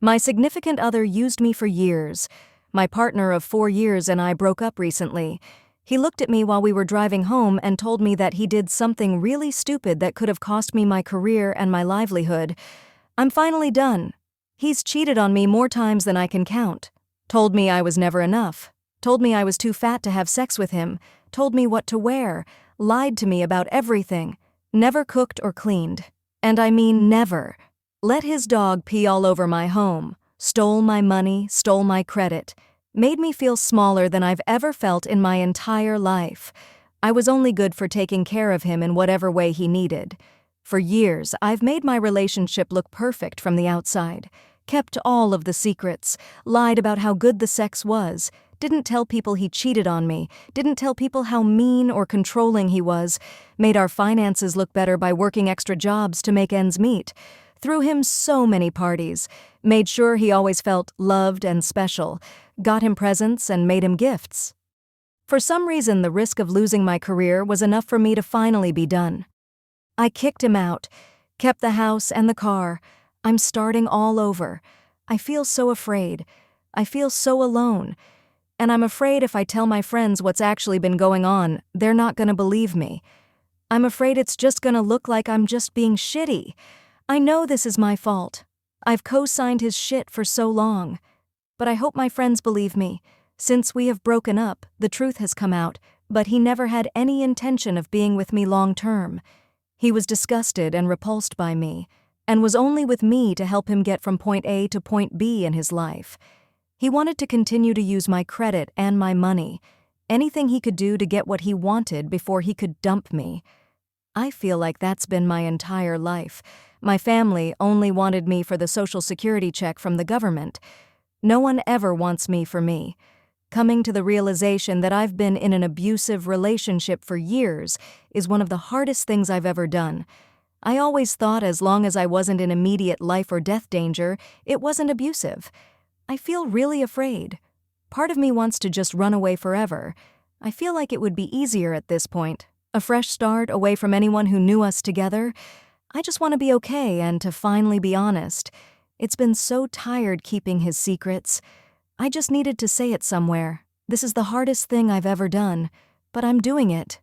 My significant other used me for years. My partner of 4 years and I broke up recently. He looked at me while we were driving home and told me that he did something really stupid that could have cost me my career and my livelihood. I'm finally done. He's cheated on me more times than I can count. Told me I was never enough. Told me I was too fat to have sex with him. Told me what to wear. Lied to me about everything. Never cooked or cleaned. And I mean never. Let his dog pee all over my home. Stole my money, stole my credit. Made me feel smaller than I've ever felt in my entire life. I was only good for taking care of him in whatever way he needed. For years, I've made my relationship look perfect from the outside. Kept all of the secrets, lied about how good the sex was, didn't tell people he cheated on me, didn't tell people how mean or controlling he was, made our finances look better by working extra jobs to make ends meet, threw him so many parties, made sure he always felt loved and special, got him presents and made him gifts. For some reason, the risk of losing my career was enough for me to finally be done. I kicked him out, kept the house and the car. I'm starting all over. I feel so afraid. I feel so alone. And I'm afraid if I tell my friends what's actually been going on, they're not gonna believe me. I'm afraid it's just gonna look like I'm just being shitty. I know this is my fault. I've co-signed his shit for so long. But I hope my friends believe me. Since we have broken up, the truth has come out, but he never had any intention of being with me long term. He was disgusted and repulsed by me, and was only with me to help him get from point A to point B in his life. He wanted to continue to use my credit and my money, anything he could do to get what he wanted before he could dump me. I feel like that's been my entire life. My family only wanted me for the Social Security check from the government. No one ever wants me for me. Coming to the realization that I've been in an abusive relationship for years is one of the hardest things I've ever done. I always thought as long as I wasn't in immediate life or death danger, it wasn't abusive. I feel really afraid. Part of me wants to just run away forever. I feel like it would be easier at this point. A fresh start away from anyone who knew us together. I just want to be okay and to finally be honest. It's been so tired keeping his secrets. I just needed to say it somewhere. This is the hardest thing I've ever done, but I'm doing it.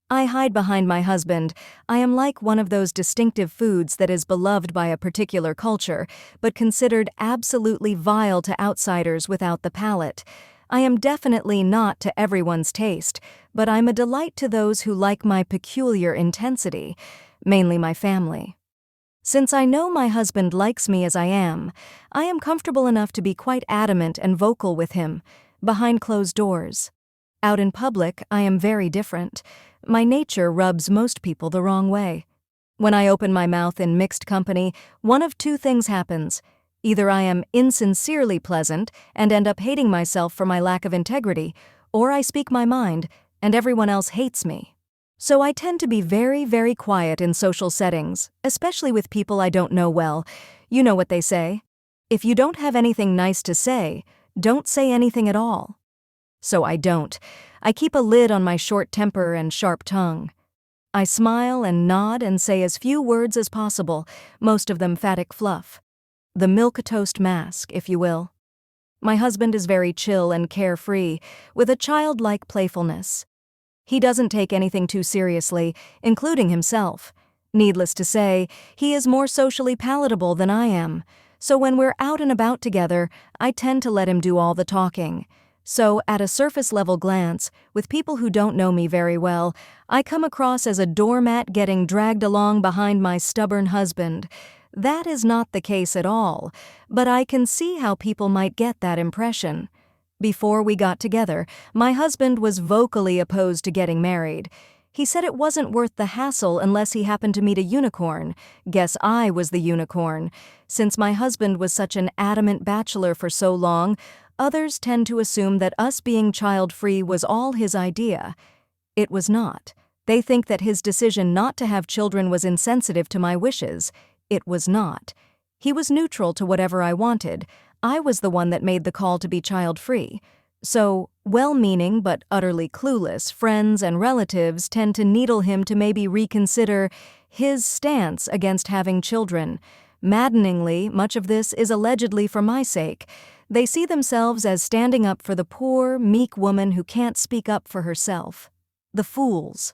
I hide behind my husband. I am like one of those distinctive foods that is beloved by a particular culture, but considered absolutely vile to outsiders without the palate. I am definitely not to everyone's taste, but I'm a delight to those who like my peculiar intensity, mainly my family. Since I know my husband likes me as I am comfortable enough to be quite adamant and vocal with him, behind closed doors. Out in public, I am very different. My nature rubs most people the wrong way. When I open my mouth in mixed company, one of two things happens. Either I am insincerely pleasant and end up hating myself for my lack of integrity, or I speak my mind and everyone else hates me. So I tend to be very, very quiet in social settings, especially with people I don't know well. You know what they say? If you don't have anything nice to say, don't say anything at all. So I don't. I keep a lid on my short temper and sharp tongue. I smile and nod and say as few words as possible, most of them phatic fluff. The milquetoast mask, if you will. My husband is very chill and carefree, with a childlike playfulness. He doesn't take anything too seriously, including himself. Needless to say, he is more socially palatable than I am, so when we're out and about together, I tend to let him do all the talking. So, at a surface-level glance, with people who don't know me very well, I come across as a doormat getting dragged along behind my stubborn husband. That is not the case at all, but I can see how people might get that impression. Before we got together, my husband was vocally opposed to getting married. He said it wasn't worth the hassle unless he happened to meet a unicorn. Guess I was the unicorn. Since my husband was such an adamant bachelor for so long, others tend to assume that us being child-free was all his idea. It was not. They think that his decision not to have children was insensitive to my wishes. It was not. He was neutral to whatever I wanted. I was the one that made the call to be child-free. So, well-meaning but utterly clueless friends and relatives tend to needle him to maybe reconsider his stance against having children. Maddeningly, much of this is allegedly for my sake. They see themselves as standing up for the poor, meek woman who can't speak up for herself. The fools.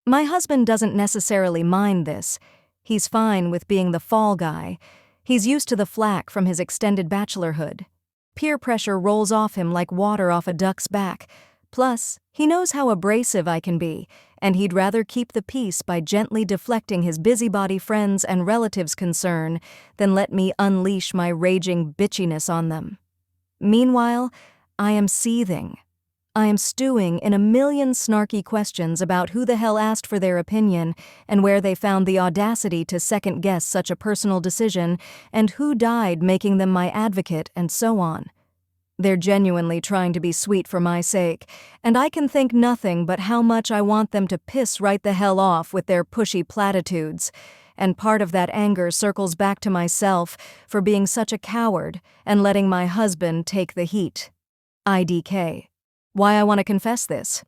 My husband doesn't necessarily mind this. He's fine with being the fall guy. He's used to the flack from his extended bachelorhood. Peer pressure rolls off him like water off a duck's back. Plus, he knows how abrasive I can be, and he'd rather keep the peace by gently deflecting his busybody friends' and relatives' concern than let me unleash my raging bitchiness on them. Meanwhile, I am seething. I am stewing in a million snarky questions about who the hell asked for their opinion and where they found the audacity to second-guess such a personal decision and who died making them my advocate and so on. They're genuinely trying to be sweet for my sake, and I can think nothing but how much I want them to piss right the hell off with their pushy platitudes. And part of that anger circles back to myself for being such a coward and letting my husband take the heat. IDK. Why I want to confess this?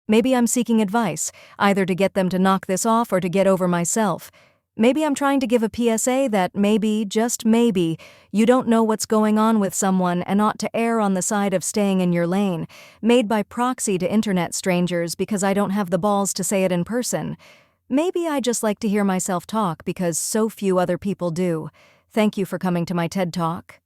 Maybe I'm seeking advice, either to get them to knock this off or to get over myself. Maybe I'm trying to give a PSA that maybe, just maybe, you don't know what's going on with someone and ought to err on the side of staying in your lane, made by proxy to internet strangers because I don't have the balls to say it in person. Maybe I just like to hear myself talk because so few other people do. Thank you for coming to my TED Talk.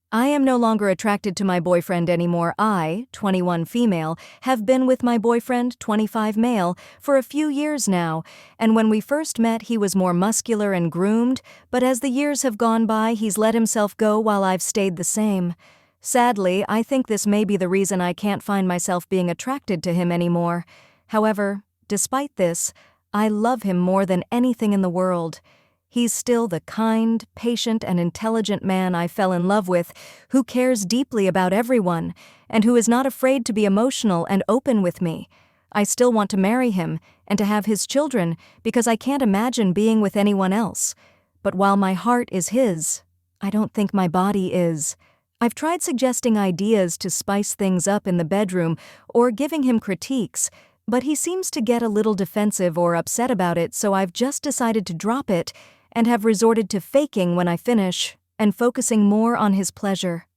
I am no longer attracted to my boyfriend anymore. I, 21 female, have been with my boyfriend, 25 male, for a few years now, and when we first met he was more muscular and groomed, but as the years have gone by he's let himself go while I've stayed the same. Sadly, I think this may be the reason I can't find myself being attracted to him anymore. However, despite this, I love him more than anything in the world. He's still the kind, patient, and intelligent man I fell in love with, who cares deeply about everyone, and who is not afraid to be emotional and open with me. I still want to marry him, and to have his children, because I can't imagine being with anyone else. But while my heart is his, I don't think my body is. I've tried suggesting ideas to spice things up in the bedroom, or giving him critiques, but he seems to get a little defensive or upset about it, so I've just decided to drop it and have resorted to faking when I finish and focusing more on his pleasure.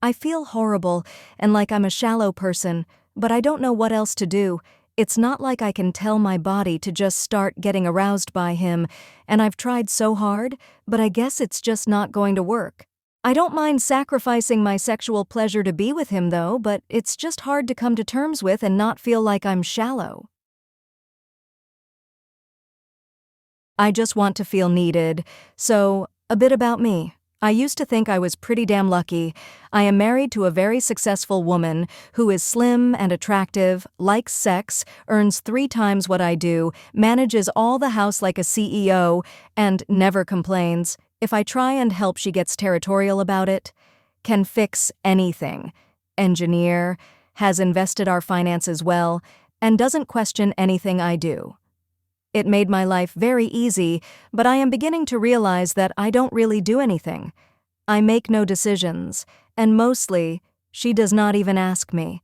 I feel horrible and like I'm a shallow person, but I don't know what else to do. It's not like I can tell my body to just start getting aroused by him, and I've tried so hard, but I guess it's just not going to work. I don't mind sacrificing my sexual pleasure to be with him though, but it's just hard to come to terms with and not feel like I'm shallow. I just want to feel needed. So, a bit about me. I used to think I was pretty damn lucky. I am married to a very successful woman who is slim and attractive, likes sex, earns 3 times what I do, manages all the house like a CEO, and never complains. If I try and help, she gets territorial about it. Can fix anything. Engineer, has invested our finances well, and doesn't question anything I do. It made my life very easy, but I am beginning to realize that I don't really do anything. I make no decisions, and mostly, she does not even ask me.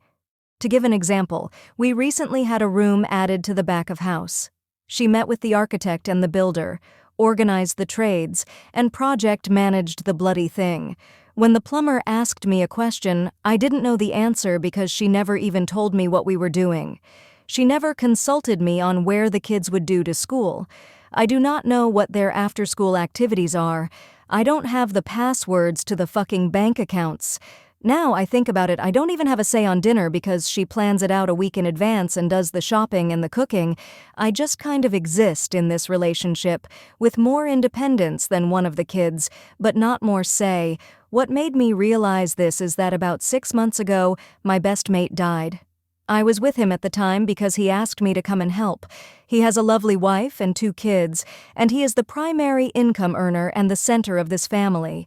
To give an example, we recently had a room added to the back of house. She met with the architect and the builder, organized the trades, and project managed the bloody thing. When the plumber asked me a question, I didn't know the answer because she never even told me what we were doing. She never consulted me on where the kids would do to school. I do not know what their after-school activities are. I don't have the passwords to the fucking bank accounts. Now I think about it, I don't even have a say on dinner because she plans it out a week in advance and does the shopping and the cooking. I just kind of exist in this relationship, with more independence than one of the kids, but not more say. What made me realize this is that about 6 months ago, my best mate died. I was with him at the time because he asked me to come and help. He has a lovely wife and 2 kids, and he is the primary income earner and the center of this family.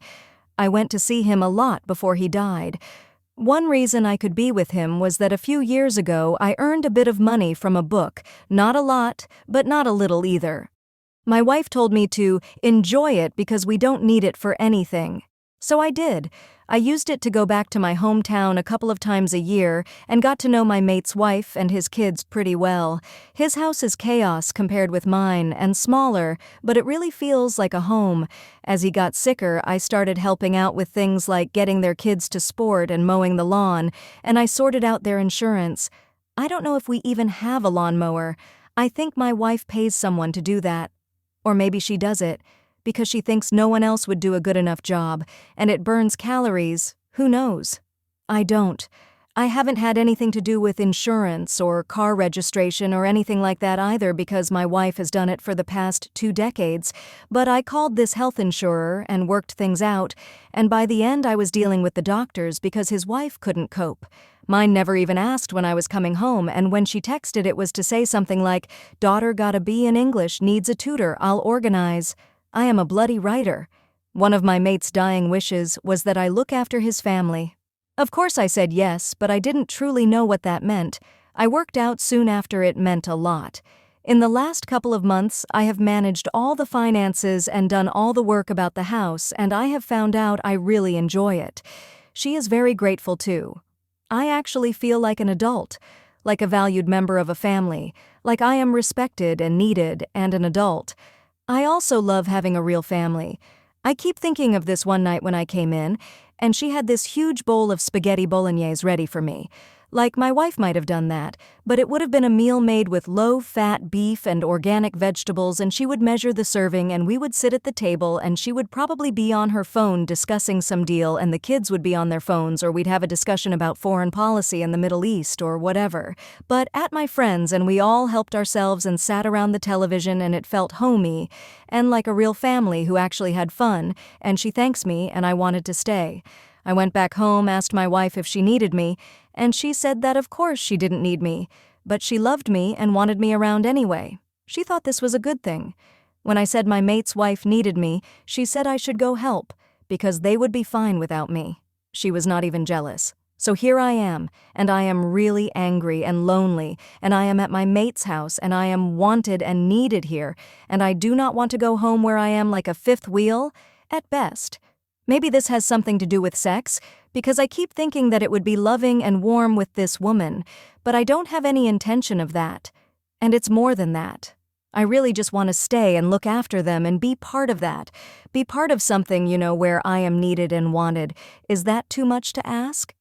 I went to see him a lot before he died. One reason I could be with him was that a few years ago I earned a bit of money from a book, not a lot, but not a little either. My wife told me to enjoy it because we don't need it for anything. So I did. I used it to go back to my hometown a couple of times a year and got to know my mate's wife and his kids pretty well. His house is chaos compared with mine and smaller, but it really feels like a home. As he got sicker, I started helping out with things like getting their kids to sport and mowing the lawn, and I sorted out their insurance. I don't know if we even have a lawnmower. I think my wife pays someone to do that. Or maybe she does it because she thinks no one else would do a good enough job, and it burns calories. Who knows? I don't. I haven't had anything to do with insurance or car registration or anything like that either because my wife has done it for the past 2 decades, but I called this health insurer and worked things out, and by the end I was dealing with the doctors because his wife couldn't cope. Mine never even asked when I was coming home, and when she texted it was to say something like, "Daughter got a B in English, needs a tutor, I'll organize." I am a bloody writer. One of my mate's dying wishes was that I look after his family. Of course I said yes, but I didn't truly know what that meant. I worked out soon after it meant a lot. In the last couple of months, I have managed all the finances and done all the work about the house, and I have found out I really enjoy it. She is very grateful too. I actually feel like an adult, like a valued member of a family, like I am respected and needed and an adult. I also love having a real family. I keep thinking of this one night when I came in, and she had this huge bowl of spaghetti bolognese ready for me. Like my wife might have done that, but it would have been a meal made with low-fat beef and organic vegetables, and she would measure the serving, and we would sit at the table, and she would probably be on her phone discussing some deal, and the kids would be on their phones, or we'd have a discussion about foreign policy in the Middle East or whatever. But at my friends, and we all helped ourselves and sat around the television, and it felt homey, and like a real family who actually had fun, and she thanks me, and I wanted to stay. I went back home, asked my wife if she needed me, and she said that of course she didn't need me, but she loved me and wanted me around anyway. She thought this was a good thing. When I said my mate's wife needed me, she said I should go help, because they would be fine without me. She was not even jealous. So here I am, and I am really angry and lonely, and I am at my mate's house, and I am wanted and needed here, and I do not want to go home where I am like a fifth wheel, at best. Maybe this has something to do with sex, because I keep thinking that it would be loving and warm with this woman, but I don't have any intention of that. And it's more than that. I really just want to stay and look after them and be part of that. Be part of something, where I am needed and wanted. Is that too much to ask?